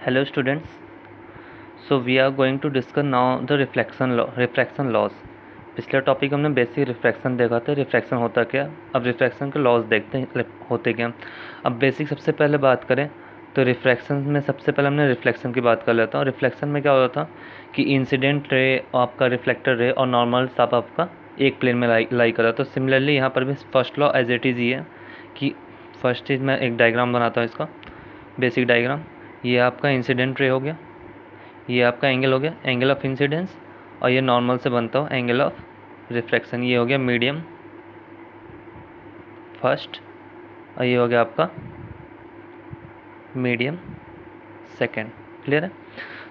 Hello students. So we are going to discuss now the refraction laws. पिछले topic हमने basic refraction देखा था, refraction होता क्या। अब रिफ्रैक्शन के लॉज देखते हैं होते क्या। अब बेसिक सबसे पहले बात करें तो रिफ्रैक्शन में सबसे पहले हमने रिफ्लेक्शन की बात कर लेता हूँ। रिफ्लेक्शन में क्या होता था कि इंसिडेंट रे, आपका रिफ्लेक्टर रे और नॉर्मल साफ आपका एक प्लेन में लाई करा। तो सिमिलरली यहाँ पर भी first law as it is ये है कि फर्स्ट चीज़ मैं एक डायग्राम बनाता हूँ, इसका बेसिक डायग्राम। ये आपका इंसिडेंट रे हो गया, ये आपका एंगल हो गया, एंगल ऑफ इंसिडेंस, और ये नॉर्मल से बनता हो एंगल ऑफ रिफ्रैक्शन। ये हो गया मीडियम फर्स्ट, और ये हो गया आपका मीडियम सेकंड। क्लियर है।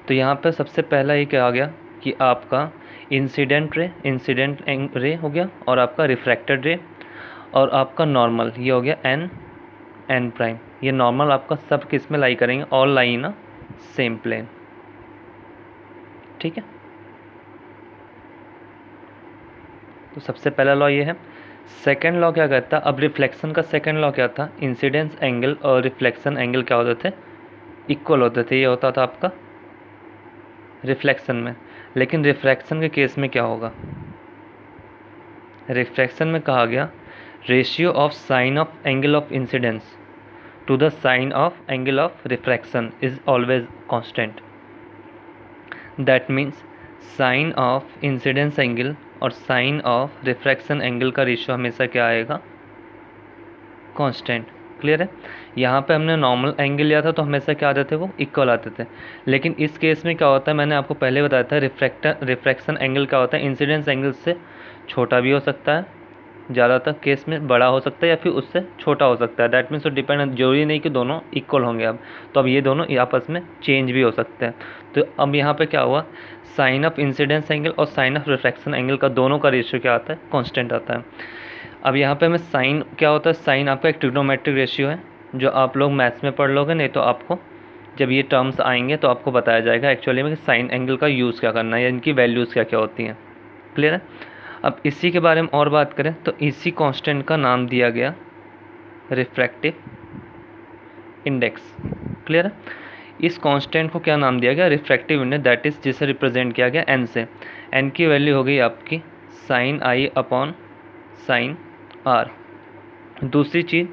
तो यहाँ पे सबसे पहला ये क्या आ गया कि आपका इंसिडेंट रे हो गया, और आपका रिफ्रैक्टेड रे, और आपका नॉर्मल ये हो गया एन प्राइम। ये नॉर्मल आपका सब किस में लाई करेंगे, all lie in a same plane. ठीक है। तो सबसे पहला लॉ ये है। सेकंड लॉ क्या कहता है, अब रिफ्लेक्शन का सेकंड लॉ क्या था, इंसिडेंस एंगल और रिफ्लेक्शन एंगल क्या होते थे, इक्वल होते थे। ये होता था आपका रिफ्लेक्शन में। लेकिन रिफ्रैक्शन के केस में क्या होगा, रिफ्रैक्शन में कहा गया ratio of sine of angle of incidence to the sine of angle of refraction is always constant. That means sine of incidence angle और साइन ऑफ रिफ्रैक्शन एंगल का रेशियो हमेशा क्या आएगा, कांस्टेंट। क्लियर है। यहाँ पे हमने नॉर्मल एंगल लिया था तो हमेशा क्या आते थे, वो इक्वल आते थे। लेकिन इस केस में क्या होता है, मैंने आपको पहले बताया था, रिफ्रैक्शन एंगल क्या होता है, इंसिडेंस एंगल से छोटा भी हो सकता है, ज़्यादातर केस में बड़ा हो सकता है, या फिर उससे छोटा हो सकता है। दैट मीन्स तो डिपेंड, जरूरी नहीं कि दोनों इक्वल होंगे। अब ये दोनों आपस में चेंज भी हो सकते हैं। तो अब यहाँ पे क्या हुआ, साइन ऑफ इंसिडेंस एंगल और साइन ऑफ रिफ्रैक्शन एंगल का दोनों का रेशियो क्या आता है, कांस्टेंट आता है। अब यहाँ पे हमें साइन क्या होता है, साइन आपका एक ट्रिग्नोमेट्रिक रेशियो है, जो आप लोग मैथ्स में पढ़ लोगे, नहीं तो आपको जब ये टर्म्स आएंगे तो आपको बताया जाएगा एक्चुअली में कि साइन एंगल का यूज़ क्या करना है या इनकी वैल्यूज़ क्या क्या होती हैं। क्लियर है। अब इसी के बारे में और बात करें तो इसी कांस्टेंट का नाम दिया गया रिफ्रैक्टिव इंडेक्स। क्लियर है। इस कांस्टेंट को क्या नाम दिया गया, रिफ्रैक्टिव इंडेक्स, दैट इज जिसे रिप्रेजेंट किया गया एन से। एन की वैल्यू हो गई आपकी sine I upon sine R. दूसरी चीज़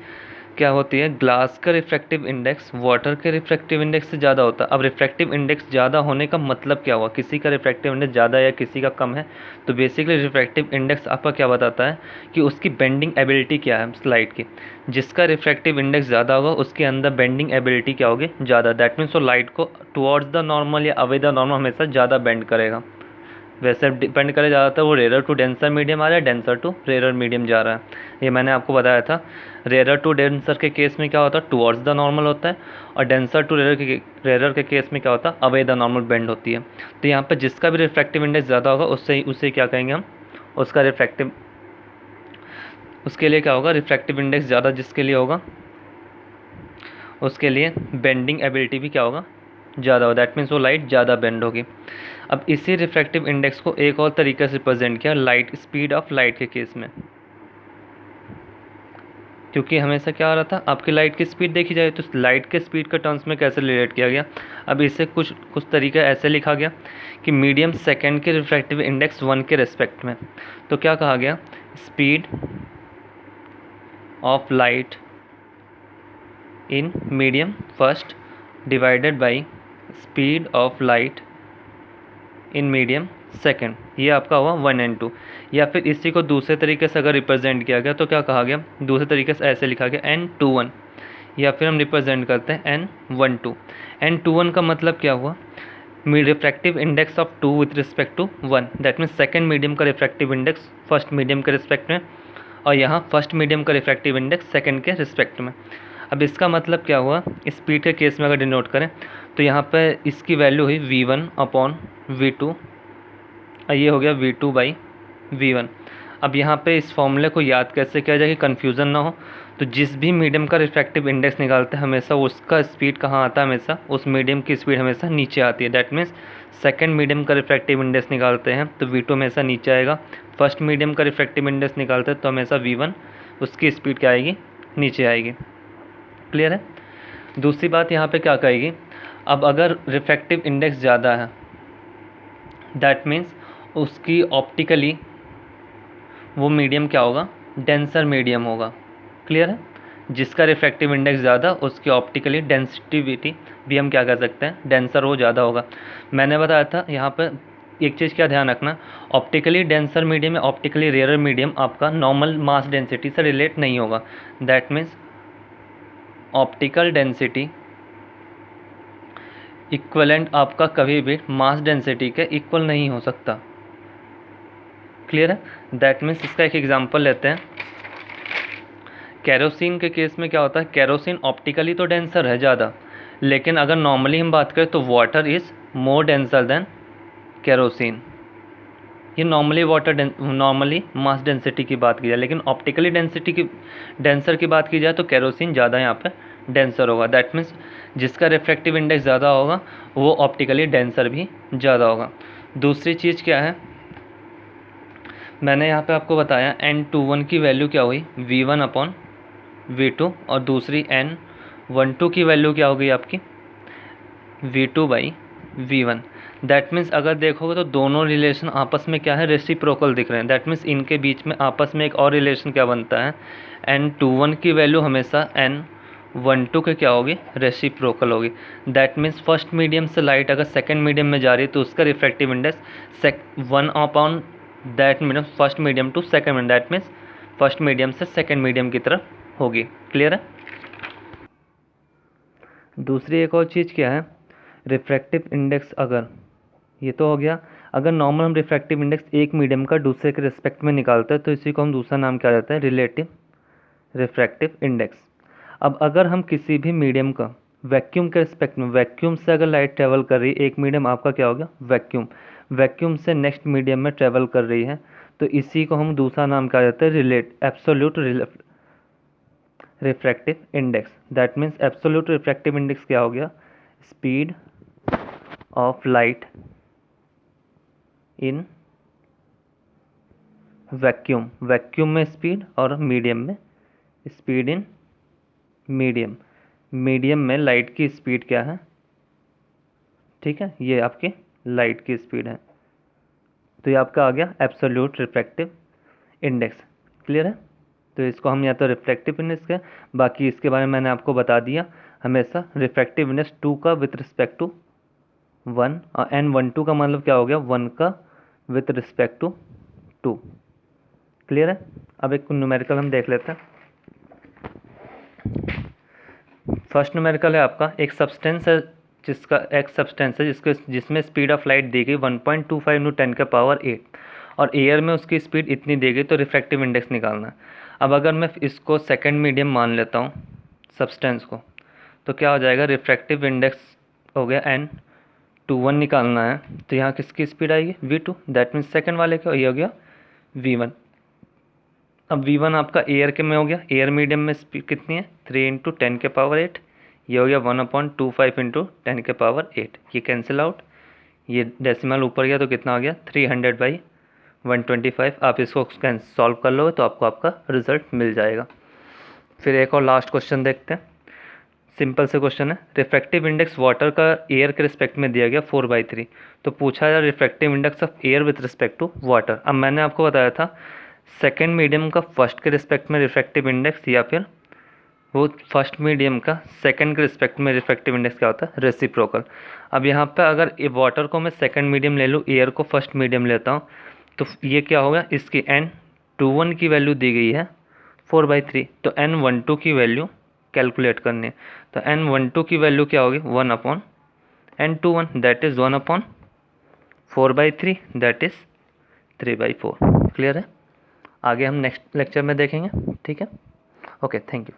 क्या होती है, ग्लास का रिफ्रैक्टिव इंडेक्स वाटर के रिफ्रैक्टिव इंडेक्स से ज़्यादा होता है। अब रिफ्रैक्टिव इंडेक्स ज़्यादा होने का मतलब क्या हुआ, किसी का रिफ्रैक्टिव इंडेक्स ज़्यादा या किसी का कम है, तो बेसिकली रिफ्रैक्टिव इंडेक्स आपका क्या बताता है कि उसकी बेंडिंग एबिलिटी क्या है लाइट की। जिसका रिफ्रैक्टिव इंडेक्स ज़्यादा होगा उसके अंदर बेंडिंग एबिलिटी क्या होगी, ज़्यादा। दैट मीन्स वो लाइट को टुवर्ड्स द नॉर्मल या अवे द नॉर्मल हमेशा ज़्यादा बेंड करेगा। वैसे डिपेंड करे ज़्यादातर वो रेयर टू डेंसर मीडियम आ रहा है, डेंसर टू रेयर मीडियम जा रहा है। ये मैंने आपको बताया था। रेयर टू डेंसर के केस में क्या होता है, टुवर्ड्स द नॉर्मल होता है, और डेंसर टू रेयर के केस में क्या होता है, अवे द नॉर्मल बेंड होती है। तो यहाँ पर जिसका भी रिफ्रैक्टिव इंडेक्स ज़्यादा होगा उससे क्या कहेंगे हम, उसका रिफ्रैक्टिव, उसके लिए क्या होगा, रिफ्रैक्टिव इंडेक्स ज़्यादा जिसके लिए होगा उसके लिए बेंडिंग एबिलिटी भी क्या होगा, ज़्यादा होगा। दैट मीन्स वो लाइट ज़्यादा बेंड होगी। अब इसी रिफ्रैक्टिव इंडेक्स को एक और तरीके से रिप्रेजेंट किया लाइट, स्पीड ऑफ लाइट के केस में। क्योंकि हमेशा क्या आ रहा था, आपकी लाइट की स्पीड देखी जाए तो लाइट के स्पीड के टर्म्स में कैसे रिलेट किया गया। अब इसे कुछ तरीका ऐसे लिखा गया कि मीडियम सेकेंड के रिफ्रैक्टिव इंडेक्स 1 के रेस्पेक्ट में। तो क्या कहा गया, speed of light in medium first divided by speed of light in medium second, ये आपका हुआ 1 and 2। या फिर इसी को दूसरे तरीके से अगर रिप्रेजेंट किया गया तो क्या कहा गया, दूसरे तरीके से ऐसे लिखा गया n21, या फिर हम रिप्रेजेंट करते हैं n12। n21 का मतलब क्या हुआ, refractive index of 2 with respect to 1। That means second medium का रिफ्रैक्टिव इंडेक्स फर्स्ट मीडियम के रिस्पेक्ट में, और यहाँ फर्स्ट मीडियम का रिफ्रैक्टिव इंडेक्स सेकेंड के रिस्पेक्ट में। अब इसका मतलब क्या हुआ, स्पीड के केस में अगर डिनोट करें तो यहाँ पे इसकी वैल्यू हुई v1 अपॉन v2, और ये हो गया v2 बाई v1। अब यहाँ पे इस फॉर्मूले को याद कैसे किया जाए कि कन्फ्यूज़न ना हो, तो जिस भी मीडियम का रिफ्रैक्टिव इंडेक्स निकालते हैं हमेशा उसका स्पीड कहाँ आता है, हमेशा उस मीडियम की स्पीड हमेशा नीचे आती है। दैट मीन्स सेकेंड मीडियम का रिफ्रैक्टिव इंडेक्स निकालते हैं तो v2 हमेशा नीचे आएगा, फर्स्ट मीडियम का रिफ्रैक्टिव इंडेक्स निकालते हैं तो हमेशा v1 उसकी स्पीड क्या आएगी, नीचे आएगी। क्लियर है। दूसरी बात यहाँ पे क्या कहेगी, अब अगर रिफ्रैक्टिव इंडेक्स ज़्यादा है दैट मीन्स उसकी ऑप्टिकली वो मीडियम क्या होगा, डेंसर मीडियम होगा। क्लियर है? जिसका रिफ्रैक्टिव इंडेक्स ज़्यादा उसकी ऑप्टिकली डेंसिटिविटी भी हम क्या कर सकते हैं, डेंसर वो ज़्यादा होगा। मैंने बताया था यहाँ पर एक चीज़ क्या ध्यान रखना, ऑप्टिकली डेंसर मीडियम या ऑप्टिकली रेयर मीडियम आपका नॉर्मल मास डेंसिटी से रिलेट नहीं होगा। That means optical density equivalent आपका कभी भी मास डेंसिटी के इक्वल नहीं हो सकता। क्लियर है? दैट मीन्स इसका एक एग्जांपल लेते हैं। केरोसिन के केस में क्या होता है, केरोसिन ऑप्टिकली तो डेंसर है ज़्यादा, लेकिन अगर नॉर्मली हम बात करें तो water is more denser then kerosene. ये नॉर्मली मास डेंसिटी की बात की जाए, लेकिन ऑप्टिकली डेंसर की बात की जाए तो केरोसिन ज़्यादा यहाँ पे डेंसर होगा। दैट मीन्स जिसका रिफ्रैक्टिव इंडेक्स ज़्यादा होगा वो ऑप्टिकली डेंसर भी ज़्यादा होगा। दूसरी चीज़ क्या है, मैंने यहाँ पे आपको बताया N21 की वैल्यू क्या हुई, V1/V2, और दूसरी N12 की वैल्यू क्या हो गई आपकी, V2/V1। दैट मीन्स अगर देखोगे तो दोनों रिलेशन आपस में क्या है, रेसिप्रोकल दिख रहे हैं। दैट मीन्स इनके बीच में आपस में एक और रिलेशन क्या बनता है, N21 की वैल्यू हमेशा N12 के क्या होगी, रेसिप्रोकल होगी। दैट मीन्स फर्स्ट मीडियम से लाइट अगर सेकेंड मीडियम में जा रही है तो उसका refractive index 1/, that means first medium to second medium, that means first medium से सेकेंड मीडियम की तरफ होगी। क्लियर है? दूसरी एक और चीज़ क्या है, रिफ्रैक्टिव इंडेक्स अगर, ये तो हो गया, अगर नॉर्मल हम रिफ्रैक्टिव इंडेक्स एक मीडियम का दूसरे के रिस्पेक्ट में निकालते हैं तो इसी को हम दूसरा नाम क्या देते हैं, रिलेटिव रिफ्रैक्टिव इंडेक्स। अब अगर हम किसी भी मीडियम का वैक्यूम के रिस्पेक्ट में, वैक्यूम से अगर लाइट ट्रेवल कर रही है, एक मीडियम आपका क्या हो गया, वैक्यूम, वैक्यूम से नेक्स्ट मीडियम में ट्रेवल कर रही है तो इसी को हम दूसरा नाम क्या देते हैं, absolute refractive index. That means absolute refractive index क्या हो गया, speed of light in vacuum, vacuum में स्पीड और मीडियम में स्पीड इन मीडियम, मीडियम में लाइट की स्पीड क्या है, ठीक है, ये आपकी लाइट की स्पीड है, तो ये आपका आ गया एब्सोल्यूट रिफ्रैक्टिव इंडेक्स। क्लियर है? तो इसको हम या तो रिफ्रैक्टिव इंडेक्स का, बाकी इसके बारे में मैंने आपको बता दिया, हमेशा रिफ्रैक्टिव इंडेक्स 2 का विथ रिस्पेक्ट टू 1 और N12 का मतलब क्या हो गया, 1 का विथ रिस्पेक्ट टू 2। क्लियर है? अब एक न्यूमेरिकल हम देख लेते हैं। फर्स्ट न्यूमेरिकल है आपका, एक सब्सटेंस है जिसमें स्पीड ऑफ लाइट दी गई 1.25 × 10⁸ और एयर में उसकी स्पीड इतनी दी गई, तो रिफ्रैक्टिव इंडेक्स निकालना है। अब अगर मैं इसको सेकंड मीडियम मान लेता हूँ सब्सटेंस को, तो क्या हो जाएगा, रिफ्रैक्टिव इंडेक्स हो गया N21 निकालना है, तो यहाँ किसकी स्पीड आएगी, V2, दैट मीन्स सेकंड वाले का ये हो गया V1। अब V1 आपका एयर के में हो गया, एयर मीडियम में स्पीड कितनी है, 3 × 10⁸, ये हो गया 1/25 × 10⁸, ये कैंसिल आउट, ये डेसिमल ऊपर गया तो कितना आ गया, 300/125। आप इसको सॉल्व कर लो तो आपको आपका रिजल्ट मिल जाएगा। फिर एक और लास्ट क्वेश्चन देखते हैं, सिंपल से क्वेश्चन है, रिफ्रैक्टिव इंडेक्स वाटर का एयर के रिस्पेक्ट में दिया गया 4/3, तो पूछा जा refractive index of air with respect to water. अब मैंने आपको बताया था सेकेंड मीडियम का फर्स्ट के रिस्पेक्ट में रिफ्रैक्टिव इंडेक्स, या फिर वो फर्स्ट मीडियम का सेकंड के रिस्पेक्ट में रिफ्रैक्टिव इंडेक्स क्या होता है, रेसिप्रोकल। अब यहाँ पे अगर वाटर को मैं सेकंड मीडियम ले लूँ, एयर को फर्स्ट मीडियम लेता हूँ, तो ये क्या होगा, इसकी N21 की वैल्यू दी गई है 4/3, तो N12 की वैल्यू कैलकुलेट करनी है, तो N12 की वैल्यू क्या होगी, 1/N21, that is 1/4/3, that is 3/4। Clear है? आगे हम नेक्स्ट लेक्चर में देखेंगे। ठीक है, ओके, थैंक यू।